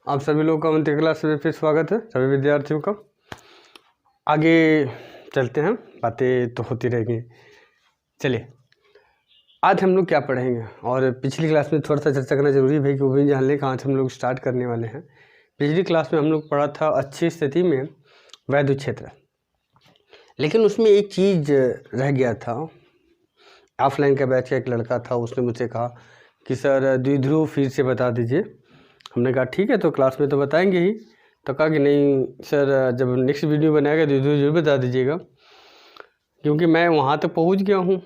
आप सभी लोगों का मंत्री क्लास में फिर स्वागत है, सभी विद्यार्थियों का। आगे चलते हैं, बातें तो होती रहेंगी। चलिए, आज हम लोग क्या पढ़ेंगे, और पिछली क्लास में थोड़ा सा चर्चा करना जरूरी है कि वो भी जान लें कहाँ से हम लोग स्टार्ट करने वाले हैं। पिछली क्लास में हम लोग पढ़ा था अच्छी स्थिति में वैद्युत क्षेत्र, लेकिन उसमें एक चीज़ रह गया था। ऑफलाइन का बैच का एक लड़का था, उसने मुझसे कहा कि सर द्विध्रुव फिर से बता दीजिए। हमने कहा ठीक है, तो क्लास में तो बताएंगे ही। तो कहा कि नहीं सर, जब नेक्स्ट वीडियो बनाएगा द्विध्रुव जरूर बता दीजिएगा, क्योंकि मैं वहाँ तक पहुँच गया हूँ।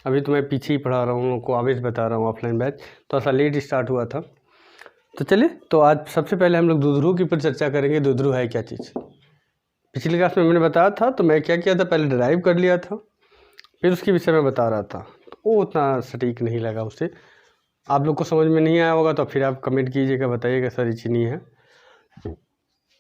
अभी तो मैं पीछे ही पढ़ा रहा हूँ, उनको आवेश बता रहा हूँ। ऑफलाइन बैच तो ऐसा लेट स्टार्ट हुआ था। तो चलिए, तो आज सबसे पहले हम लोग द्विध्रुव के ऊपर चर्चा करेंगे। द्विध्रुव है क्या चीज़। पिछली क्लास में मैंने बताया था, तो मैं क्या किया था, पहले ड्राइव कर लिया था, फिर उसके विषय में बता रहा था। तो वो उतना सटीक नहीं लगा, उससे आप लोग को समझ में नहीं आया होगा, तो फिर आप कमेंट कीजिएगा, बताइएगा सर ये चीज़ नहीं है।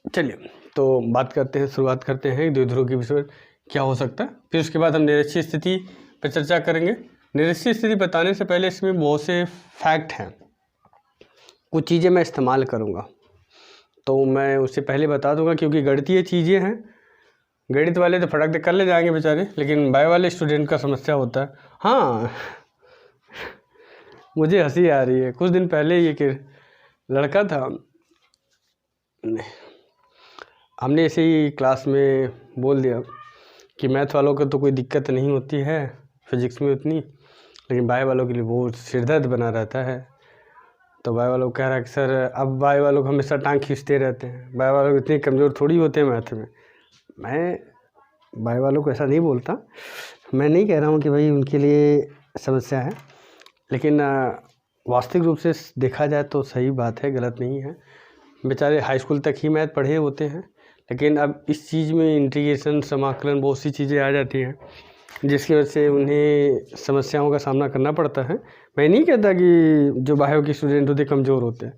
चलिए, तो बात करते हैं, शुरुआत करते हैं द्विध्रुव के विषय में क्या हो सकता है। फिर उसके बाद हम निरक्षीय स्थिति पर चर्चा करेंगे। निरक्षीय स्थिति बताने से पहले इसमें बहुत से फैक्ट हैं, कुछ चीज़ें मैं इस्तेमाल करूँगा, तो मैं उससे पहले बता दूंगा, क्योंकि गणितीय चीज़ें हैं। गणित वाले तो फटाक से कर ले जाएंगे बेचारे, लेकिन बायो वाले स्टूडेंट का समस्या होता है। हाँ, मुझे हंसी आ रही है। कुछ दिन पहले ये कि लड़का था, हमने ऐसे ही क्लास में बोल दिया कि मैथ वालों को तो कोई दिक्कत नहीं होती है फिजिक्स में उतनी, लेकिन बायो वालों के लिए बहुत सिरदर्द बना रहता है। तो बायो वालों को कह रहा है कि सर अब बायो वालों को हमेशा टांग खींचते रहते हैं, बायो वालों को इतने कमज़ोर थोड़ी होते हैं मैथ में। मैं बायो वालों को ऐसा नहीं बोलता, मैं नहीं कह रहा हूँ कि भाई उनके लिए समस्या है, लेकिन वास्तविक रूप से देखा जाए तो सही बात है, गलत नहीं है। बेचारे हाई स्कूल तक ही मैथ पढ़े होते हैं, लेकिन अब इस चीज़ में इंटीग्रेशन, समाकलन, बहुत सी चीज़ें आ जाती हैं, जिसकी वजह से उन्हें समस्याओं का सामना करना पड़ता है। मैं नहीं कहता कि जो बायो के स्टूडेंट होते कमज़ोर होते हैं,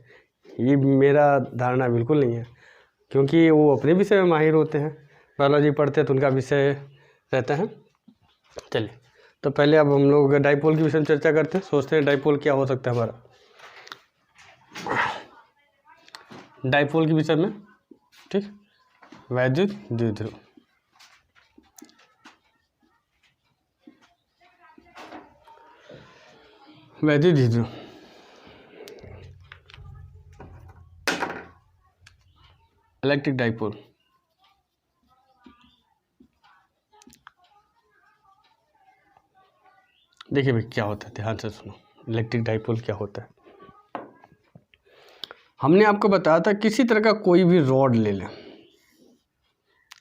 ये मेरा धारणा बिल्कुल नहीं है, क्योंकि वो अपने विषय में माहिर होते हैं, बायोलॉजी पढ़ते हैं तो उनका विषय रहता है। चलिए, तो पहले अब हम लोग डाइपोल के विषय में चर्चा करते हैं, सोचते हैं डाइपोल क्या हो सकता है हमारा। डाइपोल के विषय में, ठीक, वैद्युत द्विध्रुव। वैद्युत द्विध्रुव इलेक्ट्रिक डाइपोल। देखिए भाई क्या होता है, ध्यान से सुनो। इलेक्ट्रिक डाइपोल क्या होता है, हमने आपको बताया था किसी तरह का कोई भी रॉड ले लें,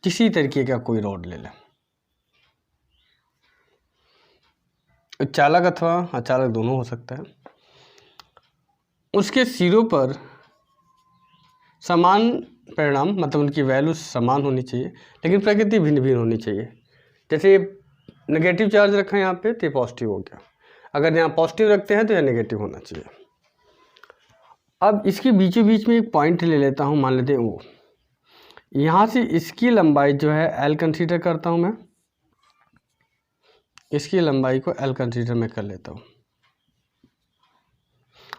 किसी तरीके का कोई रॉड ले लें, चालक अथवा अचालक दोनों हो सकता है। उसके सिरों पर समान परिणाम, मतलब उनकी वैल्यू समान होनी चाहिए, लेकिन प्रकृति भिन्न भिन्न होनी चाहिए। जैसे नेगेटिव चार्ज रखा है यहाँ पे, तो पॉजिटिव हो गया। अगर यहाँ पॉजिटिव रखते हैं तो यह नेगेटिव होना चाहिए। अब इसके बीचों बीच में एक पॉइंट ले लेता हूँ, मान लेते हैं वो, यहाँ से इसकी लंबाई जो है एल कंसीडर करता हूँ मैं, इसकी लंबाई को एल कंसीडर में कर लेता हूँ,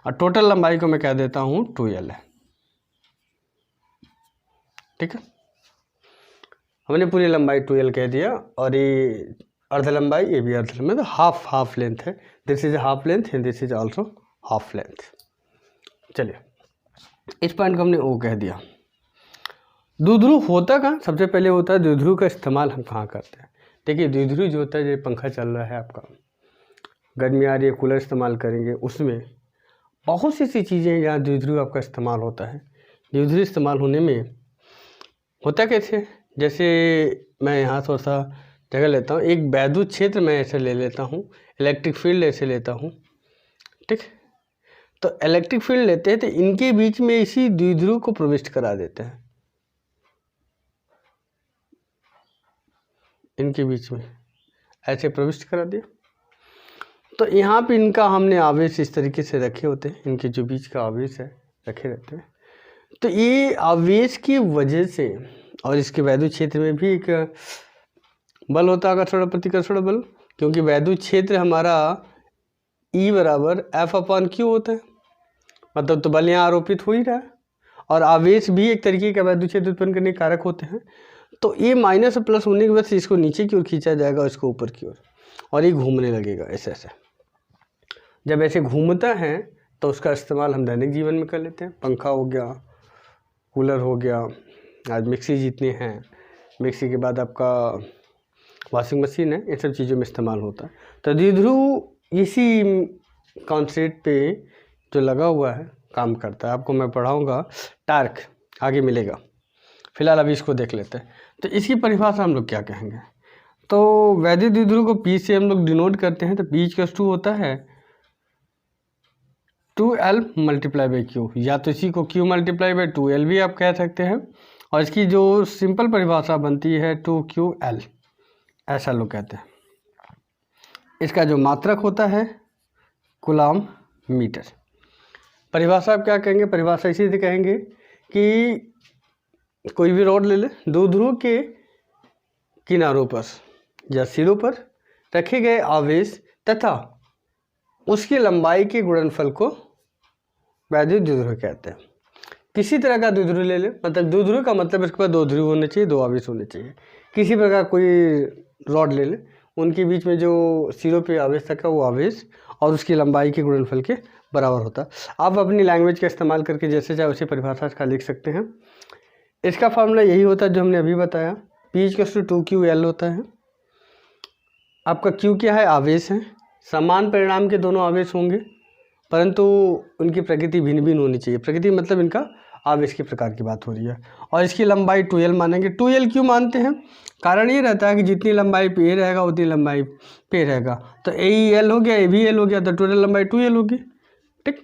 और टोटल लंबाई को मैं कह देता हूँ 2l है। ठीक है, हमने पूरी लंबाई 2l कह दिया, और ये अर्ध लंबाई, ये भी अर्ध लंबाई, तो हाफ लेंथ है। This is half length and this is also half length. चलिए, इस पॉइंट को हमने ओ कह दिया। द्विध्रुव होता कहाँ, सबसे पहले होता है द्विध्रुव का इस्तेमाल हम कहाँ करते हैं। देखिए, द्विध्रुव जो होता है, जो पंखा चल रहा है आपका, गर्मी आ रही है, कूलर इस्तेमाल करेंगे, उसमें बहुत सी ऐसी चीज़ें हैं जहाँ द्विध्रुव आपका इस्तेमाल होता है। द्विध्रुव इस्तेमाल होने में होता कैसे, जैसे मैं यहाँ थोड़ा सा जगह लेता हूँ, एक वैद्युत क्षेत्र मैं ऐसे ले लेता हूँ, इलेक्ट्रिक फील्ड ऐसे लेता हूँ। ठीक, तो इलेक्ट्रिक फील्ड लेते हैं तो इनके बीच में इसी द्विध्रुव को प्रविष्ट करा देते हैं, इनके बीच में ऐसे प्रविष्ट करा दिया। तो यहाँ पे इनका हमने आवेश इस तरीके से रखे होते हैं, इनके जो बीच का आवेश है रखे रहते हैं। तो ये आवेश की वजह से, और इसके वैद्युत क्षेत्र में भी एक बल होता है, आकर्षण प्रतिकर्षण बल, क्योंकि वैद्युत क्षेत्र हमारा E बराबर F/Q होता है, मतलब तो बल यहाँ आरोपित हो ही रहा है। और आवेश भी एक तरीके का वैद्युत क्षेत्र उत्पन्न करने के कारक होते हैं। तो ये माइनस और प्लस होने की वजह से इसको नीचे की ओर खींचा जाएगा, इसको ऊपर की ओर, और ये घूमने लगेगा ऐसे ऐसे। जब ऐसे घूमता है तो उसका इस्तेमाल हम दैनिक जीवन में कर लेते हैं। पंखा हो गया, कूलर हो गया, आज मिक्सी जितने हैं, मिक्सी के बाद आपका वॉशिंग मशीन है, इन सब चीज़ों में इस्तेमाल होता है। तो द्विध्रुव इसी कॉन्सेप्ट पे जो लगा हुआ है काम करता है। आपको मैं पढ़ाऊँगा टार्क, आगे मिलेगा। फिलहाल अभी इसको देख लेते हैं। तो इसकी परिभाषा हम लोग क्या कहेंगे, तो वैद्युत द्विध्रुव को P से हम लोग डिनोट करते हैं। तो P होता है 2L मल्टीप्लाई बाई Q, या तो इसी को Q मल्टीप्लाई बाई 2L भी आप कह सकते हैं। और इसकी जो सिंपल परिभाषा बनती है 2QL, ऐसा लोग कहते हैं। इसका जो मात्रक होता है कूलम मीटर। परिभाषा आप क्या कहेंगे, परिभाषा इसी से कहेंगे कि कोई भी रॉड ले ले, दो ध्रुव के किनारों पर या सिरों पर रखे गए आवेश तथा उसकी लंबाई के गुणनफल को वैद्युत द्विध्रुव कहते हैं। किसी तरह का द्विध्रुव ले ले, मतलब द्विध्रुव का मतलब इसके पास दो ध्रुव होने चाहिए, दो आवेश होने चाहिए। किसी प्रकार कोई रॉड ले ले, उनके बीच में जो सिरों पे आवेश रखा वो आवेश और उसकी लंबाई के गुणनफल के बराबर होता है। आप अपनी लैंग्वेज का इस्तेमाल करके जैसे चाहे उसी परिभाषा का लिख सकते हैं। इसका फॉर्मूला यही होता है जो हमने अभी बताया, P = 2QL होता है। आपका Q क्या है, आवेश है। समान परिणाम के दोनों आवेश होंगे, परंतु उनकी प्रकृति भिन्न भिन्न होनी चाहिए। प्रकृति मतलब इनका आवेश के प्रकार की बात हो रही है। और इसकी लंबाई 2L मानेंगे। 2L क्यों मानते हैं, कारण ये रहता है कि जितनी लंबाई पे रहेगा उतनी लंबाई पे रहेगा। तो AEL हो गया, AVL हो गया, तो टोटल लंबाई 2L होगी। ठीक,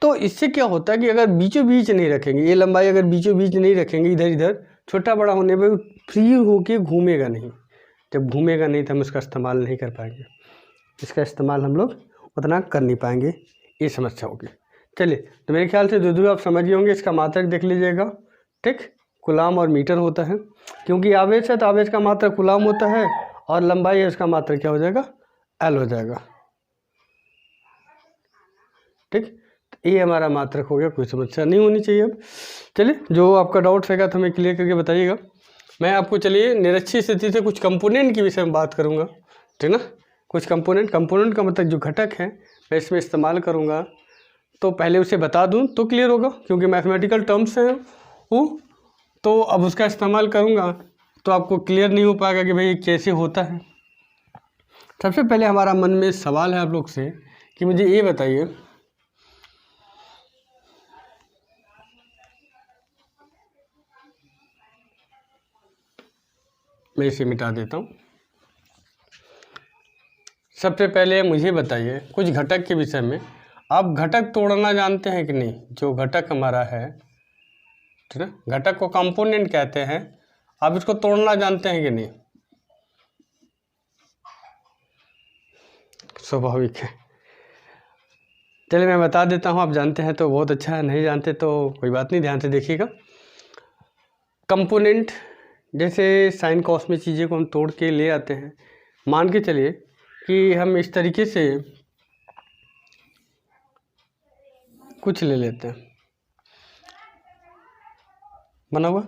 तो इससे क्या होता है कि अगर बीचों बीच नहीं रखेंगे, ये लंबाई अगर बीचों बीच नहीं रखेंगे, इधर इधर छोटा बड़ा होने पर फ्री होके घूमेगा नहीं। जब घूमेगा नहीं तो हम इसका इस्तेमाल नहीं कर पाएंगे, इसका इस्तेमाल हम लोग उतना कर नहीं पाएंगे, ये समस्या होगी। चलिए, तो मेरे ख्याल से द्विध्रुव आप समझ गए होंगे। इसका मात्रक देख लीजिएगा, ठीक, कूलम और मीटर होता है। क्योंकि आवेश है तो आवेश का मात्रक कूलम होता है और लंबाई है उसका मात्रक क्या हो जाएगा, L हो जाएगा। ठीक, ये हमारा मात्रक हो गया, कोई समस्या नहीं होनी चाहिए। अब चलिए, जो आपका डाउट रहेगा तो हमें क्लियर करके बताइएगा। मैं आपको चलिए निरक्षीय स्थिति से कुछ कंपोनेंट के विषय में बात करूंगा, ठीक ना। कुछ कंपोनेंट का मतलब जो घटक है मैं इसमें इस्तेमाल करूंगा, तो पहले उसे बता दूं तो क्लियर होगा, क्योंकि मैथमेटिकल टर्म्स हैं वो, तो अब उसका इस्तेमाल करूंगा तो आपको क्लियर नहीं हो पाएगा कि भाई ये कैसे होता है। सबसे पहले हमारा मन में सवाल है आप लोग से कि मुझे ये बताइए, मैं इसे मिटा देता हूँ। सबसे पहले मुझे बताइए कुछ घटक के विषय में। आप घटक तोड़ना जानते हैं कि नहीं, जो घटक हमारा है, ठीक है, घटक को कंपोनेंट कहते हैं। आप इसको तोड़ना जानते हैं कि नहीं, स्वाभाविक है। चलिए मैं बता देता हूँ, आप जानते हैं तो बहुत अच्छा है, नहीं जानते तो कोई बात नहीं, ध्यान से देखिएगा। कंपोनेंट जैसे साइन कॉस में चीज़ें को हम तोड़ के ले आते हैं। मान के चलिए कि हम इस तरीके से कुछ ले लेते हैं बना हुआ,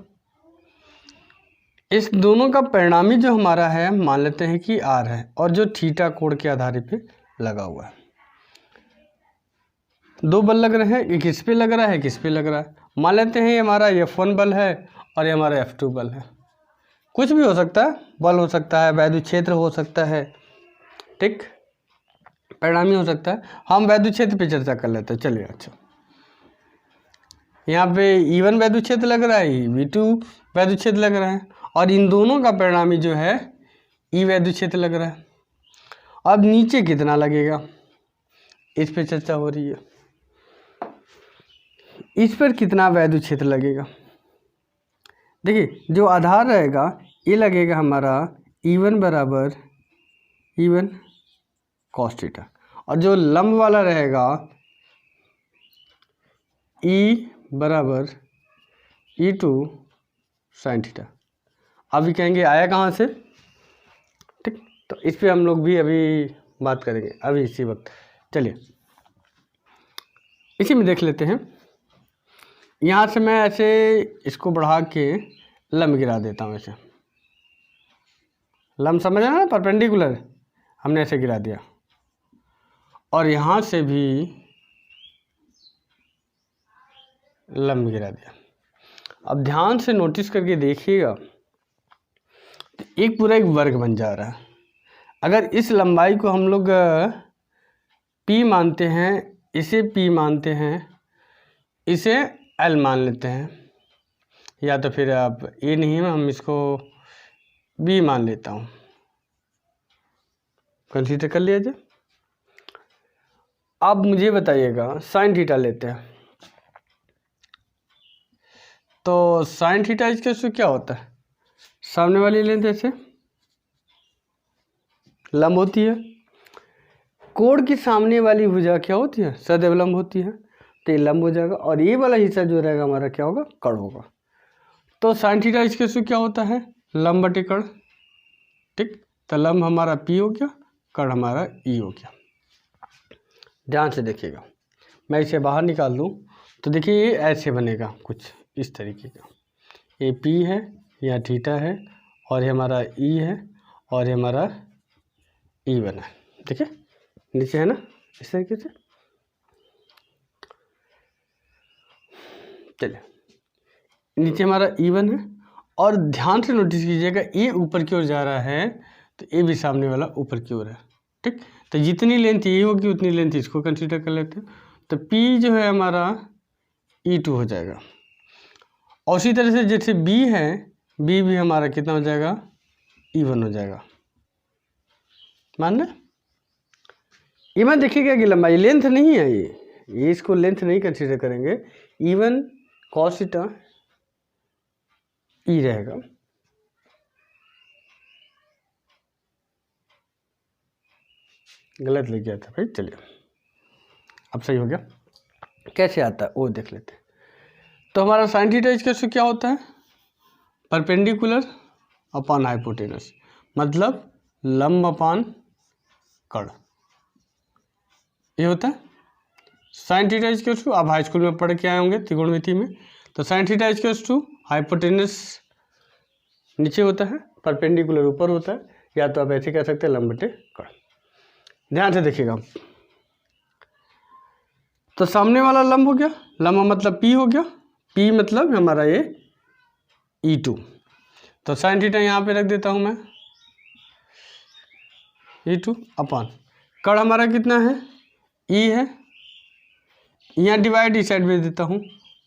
इस दोनों का परिणामी जो हमारा है मान लेते हैं कि R है, और जो थीटा कोण के आधार पे लगा हुआ है। दो बल लग रहे हैं, एक इस पे लग रहा है, एक इस पे लग रहा है। मान लेते हैं ये हमारा F1 बल है और ये हमारा F2 बल है। कुछ भी हो सकता है, बल हो सकता है, वैद्युत क्षेत्र हो सकता है, ठीक, परिणामी हो सकता है। हम वैद्युत क्षेत्र पे चर्चा कर लेते हैं। चलिए, अच्छा, यहाँ पे E1 वैद्युत क्षेत्र लग रहा है, V2 वैद्युत क्षेत्र लग रहा है, और इन दोनों का परिणामी जो है E वैद्युत क्षेत्र लग रहा है। अब नीचे कितना लगेगा, इस पे चर्चा हो रही है। इस पर कितना वैद्युत क्षेत्र लगेगा, देखिए जो आधार रहेगा ये लगेगा हमारा E1 बराबर E1 cos थीटा, और जो लंब वाला रहेगा E बराबर E2 sin थीटा। अभी कहेंगे आया कहाँ से, ठीक, तो इस पे हम लोग भी अभी बात करेंगे, अभी इसी वक्त। चलिए इसी में देख लेते हैं। यहाँ से मैं ऐसे इसको बढ़ा के लंब गिरा देता हूँ। ऐसे लंब समझ रहे ना, परपेंडिकुलर हमने ऐसे गिरा दिया, और यहाँ से भी लंब गिरा दिया। अब ध्यान से नोटिस करके देखिएगा, एक पूरा एक वर्ग बन जा रहा है। अगर इस लंबाई को हम लोग P मानते हैं, इसे P मानते हैं, इसे L मान लेते हैं, या तो फिर आप A नहीं है, हम इसको B मान लेता हूँ, कंसीडर कर लिया जाए। अब मुझे बताइएगा साइन थीटा लेते हैं, तो साइन थीटा इसके से क्या होता है, सामने वाली लेंथ ऐसे लंब होती है, कोण की सामने वाली भुजा क्या होती है, सदैव लंब होती है, तो ये लंब हो जाएगा, और ये वाला हिस्सा जो रहेगा हमारा क्या होगा, कर्ण होगा। तो साइन थीटा इसके से क्या होता है, लंब बटे कर्ण, ठीक। तो लंब हमारा P हो गया, कर्ण हमारा E हो गया। ध्यान से देखिएगा, मैं इसे बाहर निकाल दूँ तो देखिए ये ऐसे बनेगा कुछ इस तरीके का, ये P है, यह थीटा है, और ये हमारा E है, और ये हमारा E बना है, देखिए नीचे है ना, इस तरीके से। चलिए, नीचे हमारा E1 है, और ध्यान से नोटिस कीजिएगा ये ऊपर की ओर जा रहा है, तो ये भी सामने वाला ऊपर की ओर है, ठीक। तो जितनी लेंथ ये होगी उतनी लेंथ इसको कंसीडर कर लेते हैं, तो P जो है हमारा E2 हो जाएगा। और उसी तरह से जैसे B है, B भी हमारा कितना हो जाएगा, E1 हो जाएगा, मान लें। E1 देखिएगा कि लंबाई लेंथ नहीं है, ये इसको लेंथ नहीं कंसीडर करेंगे, E1 cos थीटा E रहेगा। गलत लिख गया था भाई, चलिए अब सही हो गया। कैसे आता है वो देख लेते हैं। तो हमारा साइन थीटा इसके से क्या होता है, परपेंडिकुलर अपॉन हाइपोटेनस, मतलब लंब अपान कर्ण, ये होता है साइन थीटा इज टू। आप हाई स्कूल में पढ़ के आए होंगे त्रिकोणमिति में, तो sine theta is to hypotenuse नीचे होता है, परपेंडिकुलर ऊपर होता है, या तो आप ऐसे कह सकते हैं लंब बटे कर्ण। ध्यान से देखिएगा, तो सामने वाला लंब हो गया, लंब मतलब P हो गया, P मतलब हमारा ये E2, तो साइन थीटा यहाँ पे रख देता हूँ मैं, E2 अपॉन कर्ण हमारा कितना है, E है, यहाँ डिवाइड इस साइड भेज देता हूँ,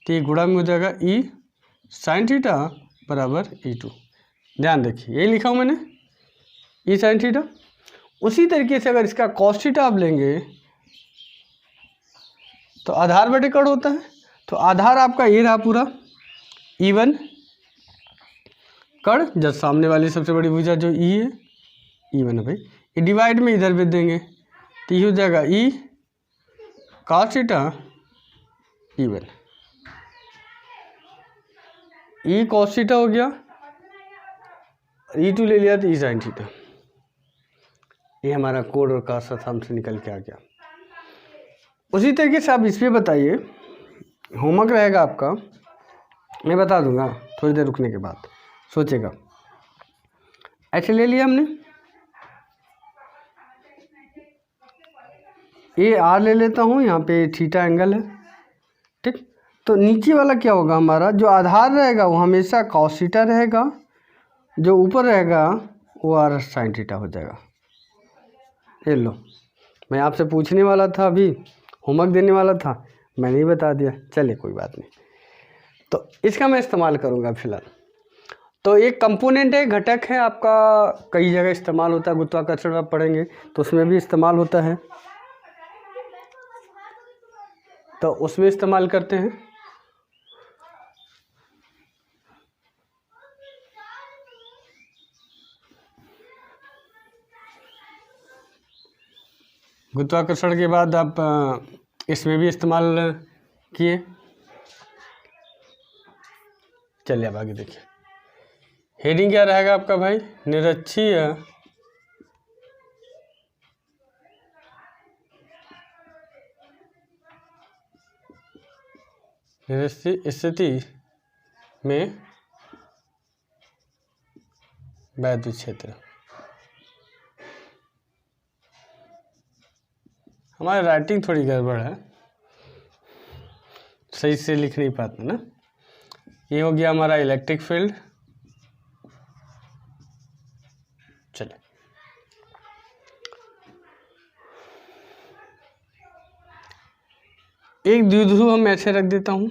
तो ये गुणा में हो जाएगा E साइन थीटा बराबर E2। ध्यान देखिए यही लिखा हूँ मैंने, E साइन थीटा। उसी तरीके से अगर इसका कॉस थीटा आप लेंगे तो आधार बटे कर्ण होता है, तो आधार आपका ये रहा पूरा E1, कर्ण जब सामने वाली सबसे बड़ी भुजा जो E है, E1 है भाई, ये डिवाइड में इधर भेज देंगे, तो ये हो जाएगा E cos theta E1, E cos theta हो गया, E2 ले लिया तो E sin थीटा। ये हमारा कोड और का साथ से निकल के आ गया। उसी तरीके से आप इस पर बताइए, होमवर्क रहेगा आपका, मैं बता दूंगा थोड़ी देर रुकने के बाद, सोचेगा। ऐसे ले लिया हमने, ये R ले लेता हूँ, यहाँ पे थीटा एंगल है, ठीक। तो नीचे वाला क्या होगा हमारा, जो आधार रहेगा वो हमेशा cos थीटा रहेगा, जो ऊपर रहेगा वो R sin थीटा हो जाएगा। ये लो, मैं आपसे पूछने वाला था, अभी होमवर्क देने वाला था, मैंने ही बता दिया, चलिए कोई बात नहीं। तो इसका मैं इस्तेमाल करूँगा फिलहाल। तो एक कंपोनेंट है, घटक है आपका, कई जगह इस्तेमाल होता है, गुरुत्वाकर्षण आप पढ़ेंगे तो उसमें भी इस्तेमाल होता है, तो उसमें इस्तेमाल करते हैं। गुरुत्वाकर्षण के बाद आप इसमें भी इस्तेमाल किए। चलिए अब आगे देखिए, हेडिंग क्या रहेगा आपका भाई, निरक्षीय निरस्त स्थिति में वैद्युत क्षेत्र। हमारी राइटिंग थोड़ी गड़बड़ है, सही से लिख नहीं पाते ना। ये हो गया हमारा इलेक्ट्रिक फील्ड। चलिए एक द्विध्रुव हम ऐसे रख देता हूं।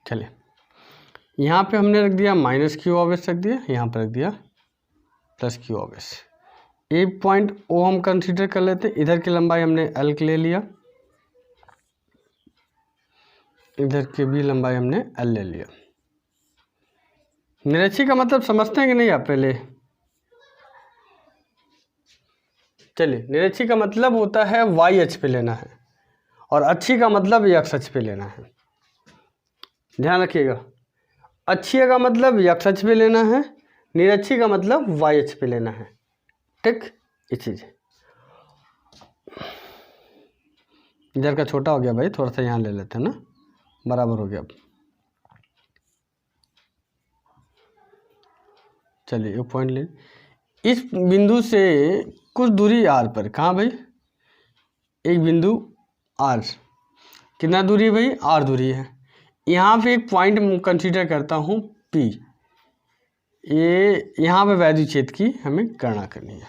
चलिए यहाँ पे हमने रख दिया माइनस क्यू ऑब्स रख दिया, यहाँ पर रख दिया प्लस क्यू ऑब्स। एक पॉइंट ओ हम कंसीडर कर लेते हैं। इधर की लंबाई हमने एल ले लिया, इधर की भी लंबाई हमने एल ले लिया। निरक्षी का मतलब समझते हैं कि नहीं आप पहले? चलिए निरक्षी का मतलब होता है वाई अक्ष पे लेना है और अच्छी का मतलब एक्स अक्ष पे लेना है। ध्यान रखिएगा, अच्छी का मतलब एक्स अक्ष पे लेना है, निरक्षी का मतलब वाई अक्ष पे लेना है। ठीक, ये चीज़ इधर का छोटा हो गया भाई, थोड़ा सा यहाँ ले लेते हैं ना, बराबर हो गया। अब चलिए एक पॉइंट ले, इस बिंदु से कुछ दूरी आर पर, कहाँ भाई? एक बिंदु आर, कितना दूरी है भाई? आर दूरी है। यहाँ पे एक पॉइंट कंसीडर करता हूँ पी। ये यहाँ पे वैद्युत क्षेत्र की हमें गणना करनी है।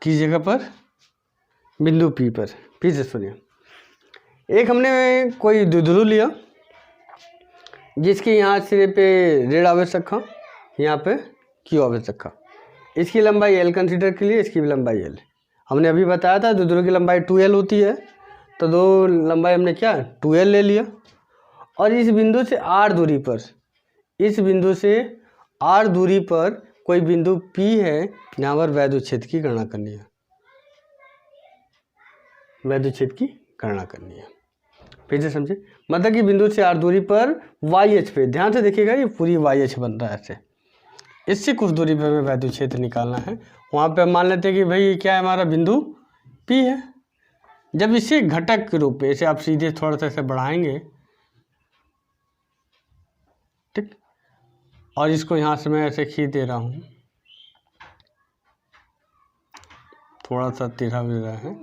किस जगह पर? बिंदु पी पर। फिर से सुनिए, एक हमने कोई द्विध्रुव लिया जिसके यहाँ सिरे पे ऋण आवेश रखा, यहाँ पे क्यू आवेश रखा। इसकी लंबाई एल कंसीडर के लिए, इसकी भी लंबाई एल। हमने अभी बताया था द्विध्रुव की लंबाई 2l होती है, तो दो लंबाई हमने क्या 2l ले लिया। और इस बिंदु से आर दूरी पर, इस बिंदु से आर दूरी पर कोई बिंदु P है, यहाँ पर वैद्युत क्षेत्र की गणना करनी है। वैद्युत क्षेत्र की गणना करनी है। फिर से समझे, मतलब कि बिंदु से आर दूरी पर वाई अक्ष पे, ध्यान से देखिएगा ये पूरी वाई अक्ष बन रहा है ऐसे। इससे कुछ दूरी पर हमें वैद्युत क्षेत्र निकालना है। वहाँ पे हम मान लेते हैं कि भाई क्या है, हमारा बिंदु P है। जब इसे घटक के रूप में, इसे आप सीधे थोड़ा सा ऐसे बढ़ाएंगे, ठीक, और इसको यहाँ से मैं ऐसे खींच दे रहा हूँ, थोड़ा सा टेढ़ा भी रहा है,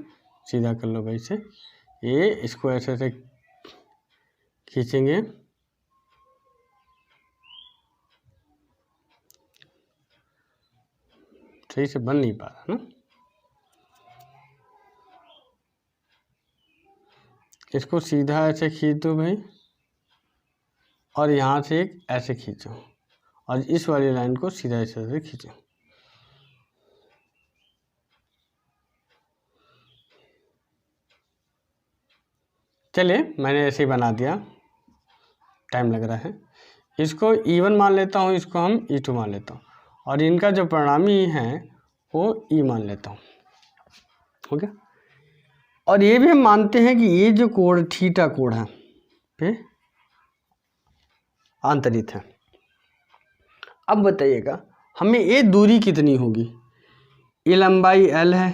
सीधा कर लो भाई से। ये इसको ऐसे ऐसे खींचेंगे, सही से बन नहीं पा रहा ना। इसको सीधा ऐसे खींच दो भाई, और यहाँ से एक ऐसे खींचो, और इस वाली लाइन को सीधा ऐसे खींचो। चलिए मैंने ऐसे ही बना दिया, टाइम लग रहा है। इसको E1 मान लेता हूँ, इसको हम E2 मान लेता हूँ, और इनका जो परिणामी है वो E मान लेता हूँ। हो गया। और ये भी हम मानते हैं कि ये जो कोण थीटा कोण है पे आंतरित है। अब बताइएगा हमें ये दूरी कितनी होगी? ये लंबाई L है,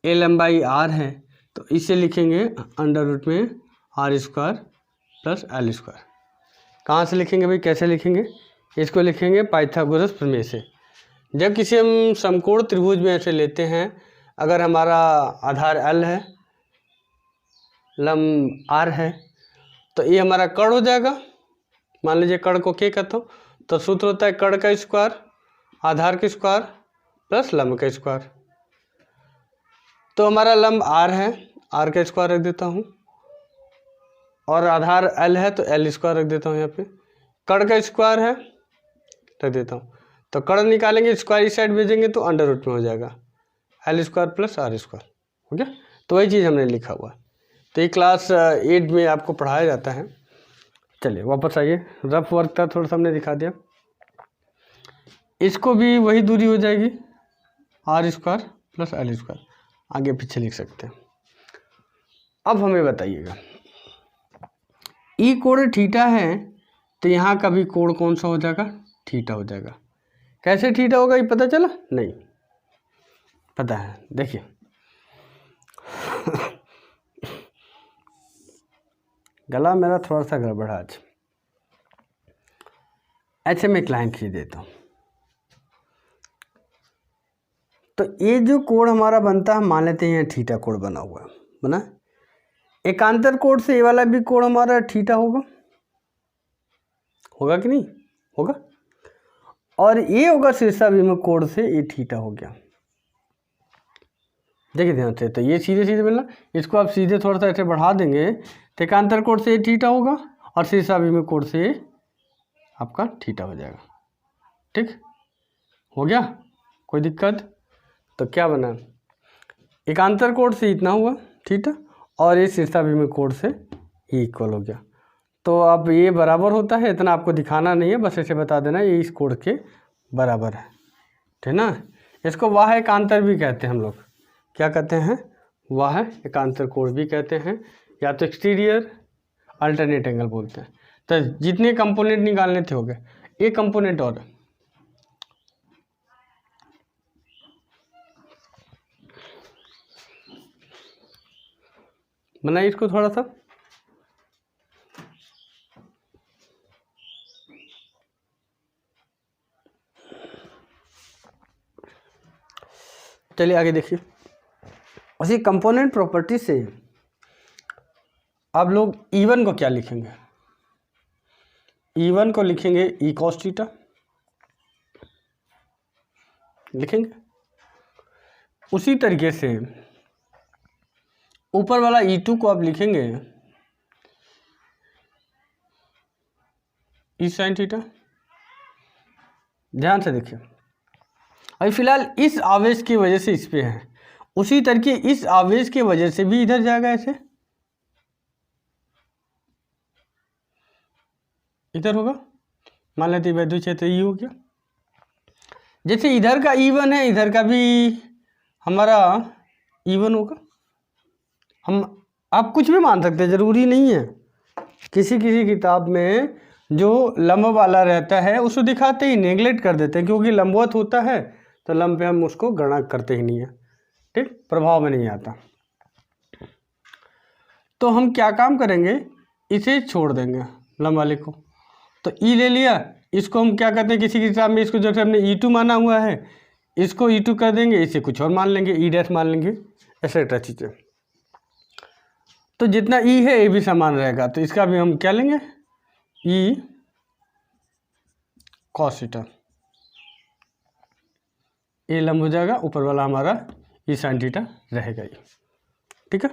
ये लंबाई R है, तो इसे लिखेंगे अंडर रूट में R square plus L square. कहाँ से लिखेंगे भाई, कैसे लिखेंगे? इसको लिखेंगे पाइथागोरस प्रमेय से। जब किसी हम समकोण त्रिभुज में ऐसे लेते हैं, अगर हमारा आधार L है, लंब R है, तो ये हमारा कर्ण हो जाएगा। मान लीजिए कर्ण को क्या कहता हूँ, तो सूत्र होता है कर्ण का स्क्वायर, आधार का स्क्वायर प्लस लंब का स्क्वायर। तो हमारा लंब R है, R का स्क्वायर रख देता हूँ, और आधार L है तो L स्क्वायर रख देता हूँ। यहाँ पे कर्ण का स्क्वायर है, रख देता हूँ। तो कर्ण निकालेंगे, स्क्वायर इस साइड भेजेंगे तो अंडर रूट में हो जाएगा, L square plus R square. हो गया। तो वही चीज़ हमने लिखा हुआ है। तो ये क्लास 8 में आपको पढ़ाया जाता है। चलिए वापस आइए, रफ वर्क था थोड़ा सा हमने दिखा दिया। इसको भी वही दूरी हो जाएगी r² + l², आगे पीछे लिख सकते हैं। अब हमें बताइएगा ई कोण थीटा है तो यहाँ का भी कोण कौन सा हो जाएगा, थीटा हो जाएगा। कैसे थीटा होगा ये पता चला? नहीं पता है, देखिए गला मेरा थोड़ा सा गड़बड़ा आज। ऐसे मैं एक लाइन खींच देता हूँ। तो ये जो कोण हमारा बनता है, मान लेते हैं यहाँ थीटा कोण बना हुआ है, बना एकांतर कोण से ये वाला भी कोण हमारा थीटा होगा, होगा कि नहीं होगा, और ये होगा शीर्षाभिमुख कोण से ये थीटा हो गया। देखिए ध्यान से, तो ये सीधे सीधे मिलना, इसको आप सीधे थोड़ा सा ऐसे बढ़ा देंगे तो एकांतर कोण से ये थीटा होगा और शीर्षाभिमुख कोण से आपका थीटा हो जाएगा। ठीक हो गया, कोई दिक्कत? तो क्या बना, एकांतर कोण से इतना हुआ थीटा और ये शीर्षाभिमुख कोण से ये इक्वल हो गया। तो अब ये बराबर होता है, इतना आपको दिखाना नहीं है, बस ऐसे बता देना ये इस कोण के बराबर है, ठीक ना। इसको वाह एकांतर भी कहते हैं हम लोग, क्या कहते हैं, वाह एकांतर कोण भी कहते हैं, या तो एक्सटीरियर अल्टरनेट एंगल बोलते हैं। तो जितने कंपोनेंट निकालने थे हो गए, एक कंपोनेंट और बनाइए इसको थोड़ा सा। चलिए आगे देखिए, उसी कंपोनेंट प्रॉपर्टी से अब लोग E1 को क्या लिखेंगे, E1 को लिखेंगे E cos थीटा लिखेंगे। उसी तरीके से ऊपर वाला E2 को आप लिखेंगे E sin थीटा। ध्यान से देखिए, अभी फिलहाल इस आवेश की वजह से इस पे है, उसी तरीके इस आवेश की वजह से भी इधर जाएगा, ऐसे इधर होगा। मान लेते वैद्युत क्षेत्र ई हो गया, जैसे इधर का E1 है इधर का भी हमारा E1 होगा। हम आप कुछ भी मान सकते हैं, ज़रूरी नहीं है। किसी किसी किताब में जो लंब वाला रहता है उसको दिखाते ही नेगलेक्ट कर देते हैं, क्योंकि लंबवत होता है तो लंब पे हम उसको गणना करते ही नहीं है, ठीक, प्रभाव में नहीं आता। तो हम क्या काम करेंगे, इसे छोड़ देंगे लंब वाले को। तो ई ले लिया, इसको हम क्या कहते हैं, किसी किताब में इसको जैसे हमने E2 माना हुआ है, इसको E2 कर देंगे, इसे कुछ और मान लेंगे, ई डैश मान लेंगे, एक्सेट्रा चीज़ें। तो जितना ई है ये भी समान रहेगा, तो इसका भी हम क्या लेंगे, ई cos थीटा, ये लंब हो जाएगा, ऊपर वाला हमारा ई sin थीटा रहेगा ये, ठीक है।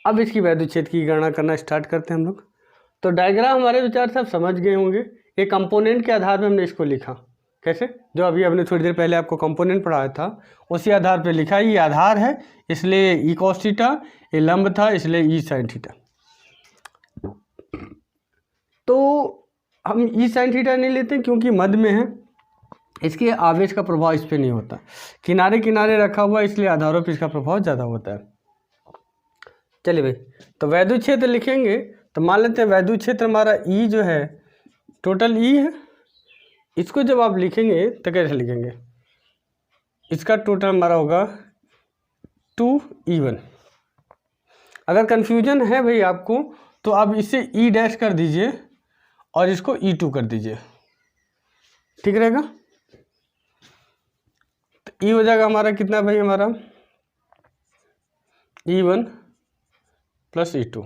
अब इसकी वैद्युत क्षेत्र की गणना करना स्टार्ट करते हैं हम लोग। तो डायग्राम हमारे विचार से आप समझ गए होंगे, एक कंपोनेंट के आधार पर हमने इसको लिखा, कैसे, जो अभी हमने थोड़ी देर पहले आपको कंपोनेंट पढ़ाया था उसी आधार पे लिखा। ये आधार है इसलिए ई cos थीटा, ये लंब था इसलिए ई sin थीटा। तो हम ई sin थीटा नहीं लेते क्योंकि मध्य में है, इसके आवेश का प्रभाव इस पर नहीं होता, किनारे किनारे रखा हुआ इसलिए आधारों पर इसका प्रभाव ज़्यादा होता है। चलिए भाई, तो वैद्युत क्षेत्र लिखेंगे तो मान लेते हैं वैद्युत क्षेत्र हमारा ई जो है टोटल ई है, इसको जब आप लिखेंगे तो कैसे लिखेंगे, इसका टोटल हमारा होगा 2E1। अगर कन्फ्यूजन है भाई आपको तो आप इसे ई डैश कर दीजिए और इसको E2 कर दीजिए, ठीक रहेगा। तो ई हो जाएगा हमारा कितना भाई, हमारा E1 + E2।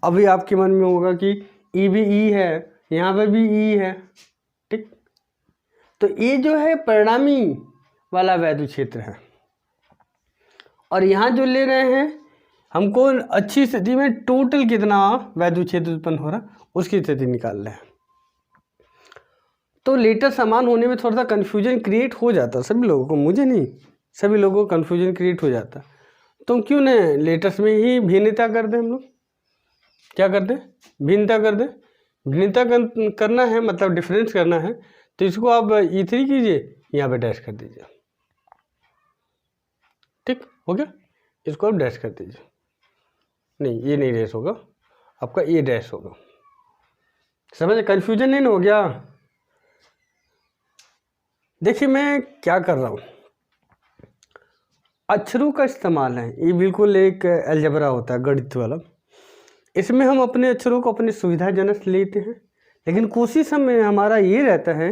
अभी आपके मन में होगा कि ई भी ई है, यहाँ पे भी ई है, ठीक। तो ये जो है परिणामी वाला वैद्युत क्षेत्र है, और यहाँ जो ले रहे हैं हमको अच्छी स्थिति में टोटल कितना वैद्युत क्षेत्र उत्पन्न हो रहा उसकी स्थिति निकाल रहे हैं। तो लेटर समान होने में थोड़ा सा कन्फ्यूजन क्रिएट हो जाता सभी लोगों को, मुझे नहीं, सभी लोगों को कन्फ्यूजन क्रिएट हो जाता। तो क्यों न लेटर्स में ही भिन्नता कर दें हम लोग, क्या कर दें, भिन्नता कर दें। भिन्नता करना है मतलब डिफरेंस करना है, तो इसको आप E3 कीजिए, यहाँ पे डैश कर दीजिए। ठीक हो गया, इसको आप डैश कर दीजिए। नहीं, ये नहीं डैश होगा, आपका ये डैश होगा। समझ, कन्फ्यूजन नहीं हो गया? देखिए मैं क्या कर रहा हूँ, अक्षरों का इस्तेमाल है, ये बिल्कुल एक अलजबरा होता है, गणित वाला। इसमें हम अपने अक्षरों को अपनी सुविधाजनक लेते हैं, लेकिन कोशिश हमें हमारा ये रहता है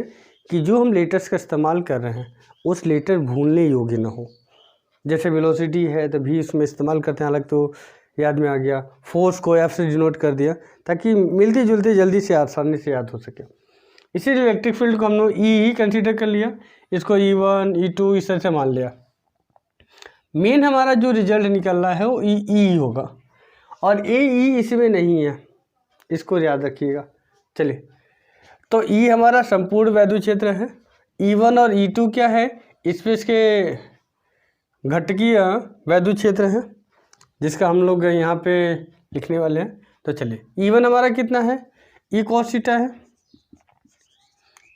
कि जो हम लेटर्स का इस्तेमाल कर रहे हैं उस लेटर भूलने योग्य ना हो। जैसे वेलोसिटी है तो भी इसमें इस्तेमाल करते हैं, हालांकि तो याद में आ गया। फोर्स को F से डिनोट कर दिया ताकि मिलते जुलते जल्दी से आसानी से याद हो सके। इसीलिए इलेक्ट्रिक फील्ड को हम लोग ई कंसीडर कर लिया, इसको E1 E2 इस तरह से मान लिया। मेन हमारा जो रिजल्ट निकल रहा है वो ई होगा, और ई इसमें नहीं है, इसको याद रखिएगा। चलिए, तो ई हमारा संपूर्ण वैद्युत क्षेत्र है। E1 और E2 क्या है, स्पेस के घटकीय वैद्युत क्षेत्र है, जिसका हम लोग यहाँ पे लिखने वाले हैं। तो चलिए, E1 हमारा कितना है, E cos थीटा है,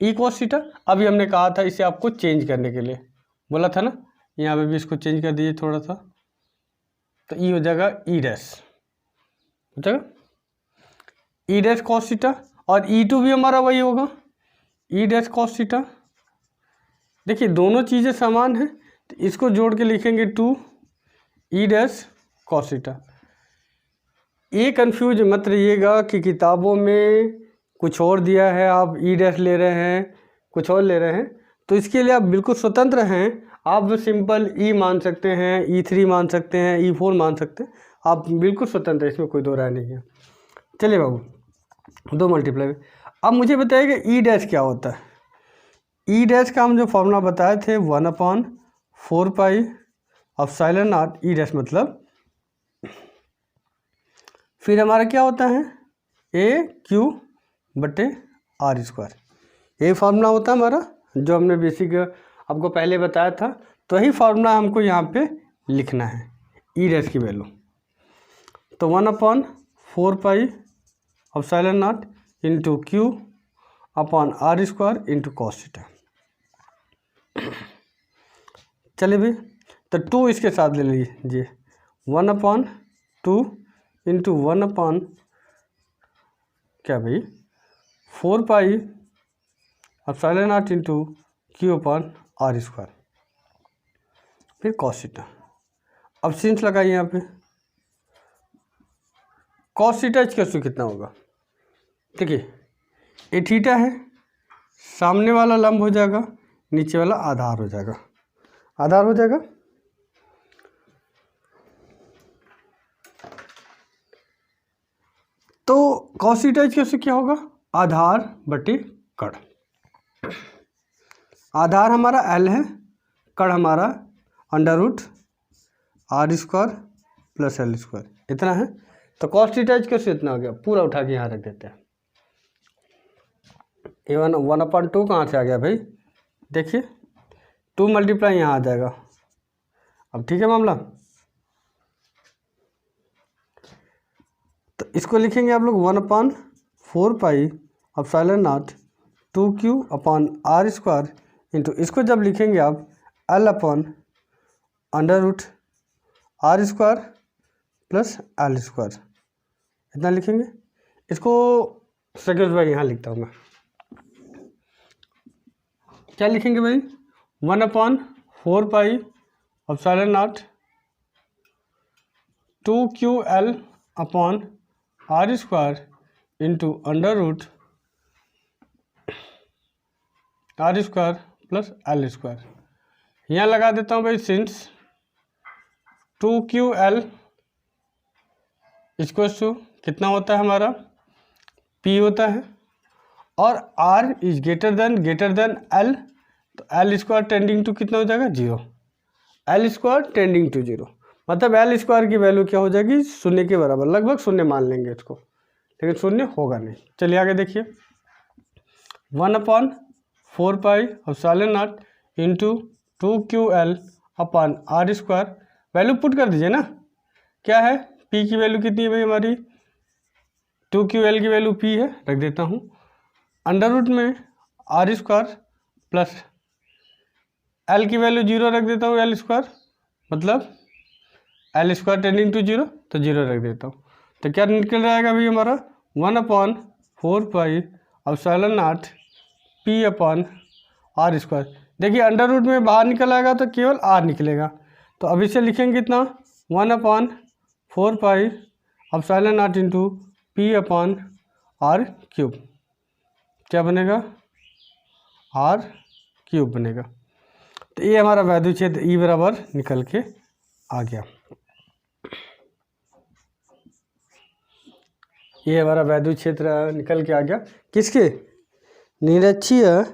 E cos थीटा। अभी हमने कहा था इसे आपको चेंज करने के लिए, बोला था ना, यहाँ पे भी इसको चेंज कर दीजिए थोड़ा सा, तो E हो जाएगा E डैश, हो जाएगा E डैश cos थीटा। और E2 भी हमारा वही होगा, E डैश cos थीटा। देखिए दोनों चीज़ें समान हैं, तो इसको जोड़ के लिखेंगे 2 E डैश cos थीटा। ये कंफ्यूज मत रहिएगा कि किताबों में कुछ और दिया है, आप E डैश ले रहे हैं, कुछ और ले रहे हैं, तो इसके लिए आप बिल्कुल स्वतंत्र हैं। आप सिंपल E मान सकते हैं, E3 मान सकते हैं, E4 मान सकते हैं, आप बिल्कुल स्वतंत्र हैं, इसमें कोई दो राय नहीं है। चलिए बाबू, 2 मल्टीप्लाई। अब मुझे बताइए कि E डैश क्या होता है। E डैश का हम जो फॉर्मूला बताए थे 1/4 pi epsilon not E dash, मतलब फिर हमारा क्या होता है AQ/R²। यही फार्मूला होता है हमारा, जो हमने बेसिक आपको पहले बताया था। तो यही फार्मूला हमको यहाँ पे लिखना है, E डैश की वैल्यू। तो 1/4 pi epsilon not into Q/R² into cos theta. चलिए भाई, तो 2 इसके साथ ले लीजिए, 1/2 इंटू 1/ क्या भाई 4 pi epsilon not into Q/R², फिर cos थीटा। अब सिंस लगाइए यहाँ पे, cos थीटा इसका कितना होगा। देखिए ये थीटा है, सामने वाला लंब हो जाएगा, नीचे वाला आधार हो जाएगा, आधार हो जाएगा। तो cos थीटा इसका क्या होगा, आधार बटे कड़। आधार हमारा L है, कड़ हमारा √R² प्लस L², इतना है। तो cos थीटा कैसे इतना हो गया, पूरा उठा के यहाँ रख देते हैं। 1/2 कहाँ से आ गया भाई, देखिए 2 मल्टीप्लाई यहाँ आ जाएगा। अब ठीक है मामला, तो इसको लिखेंगे आप लोग 1/4 pi epsilon not 2Q/R² into, इसको जब लिखेंगे आप L/√R² प्लस L², इतना लिखेंगे। इसको सेकंड भाई यहाँ लिखता हूँ मैं, क्या लिखेंगे भाई 1/4 pi epsilon not 2QL/R² into √R² plus L²। यहाँ लगा देता हूँ भाई, सिंस 2QL इक्वल्स टू कितना होता है हमारा P होता है, और R is greater than L, तो L² टेंडिंग टू कितना हो जाएगा 0, L² टेंडिंग टू 0, मतलब L² की वैल्यू क्या हो जाएगी, शून्य के बराबर, लगभग शून्य मान लेंगे इसको, लेकिन शून्य होगा नहीं। चलिए आगे देखिए, 1/4 pi epsilon not into 2QL/R², value put कर दीजिए ना, क्या है P की वैल्यू कितनी है भाई हमारी 2QL की वैल्यू P है, रख देता हूँ। अंडर रूट में R² प्लस L की वैल्यू 0 रख देता हूँ, L², मतलब L² टेंडिंग टू 0, तो 0 रख देता हूँ। तो क्या निकल जाएगा भाई हमारा 1/4πε0 P/R²। देखिए अंडर रूट में बाहर निकल आएगा तो केवल R निकलेगा, तो अब इसे लिखेंगे कितना 1/4πε0 P/R³। क्या बनेगा, R³ बनेगा। तो ये हमारा वैद्युत क्षेत्र E बराबर निकल के आ गया। ये हमारा वैद्युत क्षेत्र निकल के आ गया, किसके, निरक्षीय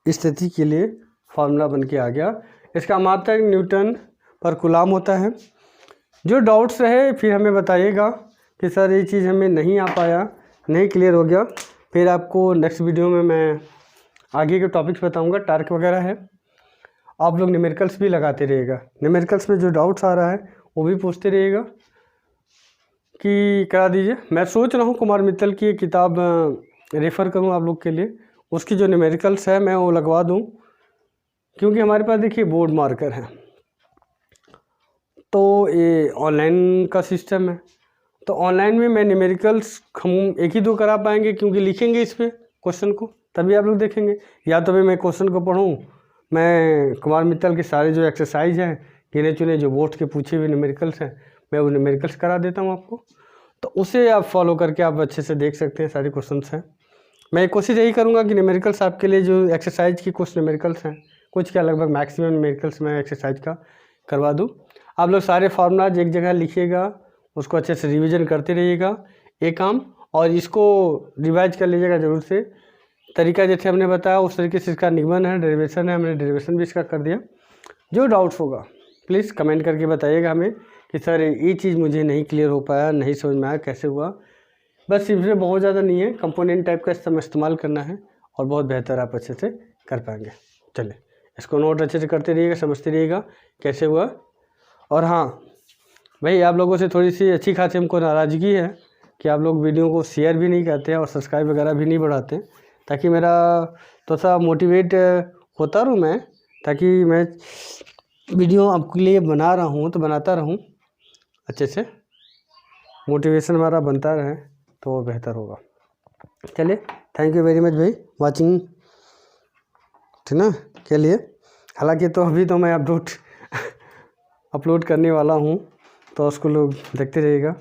स्थिति के लिए फार्मूला बन के आ गया। इसका मात्रक न्यूटन पर कूलाम होता है। जो डाउट्स रहे फिर हमें बताइएगा कि सर ये चीज़ हमें नहीं आ पाया, नहीं क्लियर हो गया, फिर आपको नेक्स्ट वीडियो में मैं आगे के टॉपिक्स बताऊंगा। टार्क वगैरह है, आप लोग न्यूमेरिकल्स भी लगाते रहिएगा। न्यूमेरिकल्स में जो डाउट्स आ रहा है वो भी पूछते रहिएगा कि करा दीजिए। मैं सोच रहा हूँ कुमार मित्तल की एक किताब रेफ़र करूँ आप लोग के लिए, उसकी जो न्यूमेरिकल्स है मैं वो लगवा दूँ, क्योंकि हमारे पास देखिए बोर्ड मार्कर है, तो ये ऑनलाइन का सिस्टम है, तो ऑनलाइन में मैं न्यूमेरिकल्स हम 1 ही 2 करा पाएंगे, क्योंकि लिखेंगे इस पर क्वेश्चन को, तभी आप लोग देखेंगे। या तो मैं क्वेश्चन को पढ़ूँ, मैं कुमार मित्तल के सारे जो एक्सरसाइज हैं गिने चुने जो बोर्ड के पूछे हुए न्यूमेरिकल्स हैं, मैं वो न्यूमेरिकल्स करा देता हूँ आपको, तो उसे आप फॉलो करके आप अच्छे से देख सकते हैं। सारे क्वेश्चंस हैं। मैं कोशिश यही करूँगा कि न्यूमेरिकल्स आपके लिए जो एक्सरसाइज की कुछ न्यूमेरिकल्स हैं, कुछ क्या लगभग मैक्सिमम न्यूमेरिकल्स मैं एक्सरसाइज का करवा दूँ। आप लोग सारे फार्मूलाज एक जगह लिखिएगा, उसको अच्छे से रिवीजन करते रहिएगा एक काम, और इसको रिवाइज कर लीजिएगा ज़रूर से। तरीका जैसे हमने बताया उस तरीके से इसका निगमन है, डेरिवेशन है, हमने डेरिवेशन भी इसका कर दिया। जो डाउट्स होगा प्लीज़ कमेंट करके बताइएगा हमें कि सर ये चीज़ मुझे नहीं क्लियर हो पाया, नहीं समझ में आया, कैसे हुआ। बस इसमें बहुत ज़्यादा नहीं है, कंपोनेंट टाइप का इस्तेमाल करना है और बहुत बेहतर आप अच्छे से कर पाएंगे। चलिए इसको नोट अच्छे से करते रहिएगा, समझते रहिएगा कैसे हुआ। और हाँ भाई, आप लोगों से थोड़ी सी अच्छी खासी हमको नाराज़गी है कि आप लोग वीडियो को शेयर भी नहीं करते हैं और सब्सक्राइब वगैरह भी नहीं बढ़ाते, ताकि मेरा थोड़ा सा मोटिवेट होता रहूँ मैं, ताकि मैं वीडियो आपके लिए बना रहा हूँ तो बनाता रहूँ, अच्छे से मोटिवेशन हमारा बनता रहे तो वो बेहतर होगा। चलिए थैंक यू वेरी मच भाई वाचिंग, ठीक ना, के लिए। हालांकि तो अभी तो मैं अपलोड करने वाला हूँ, तो उसको लोग देखते रहिएगा।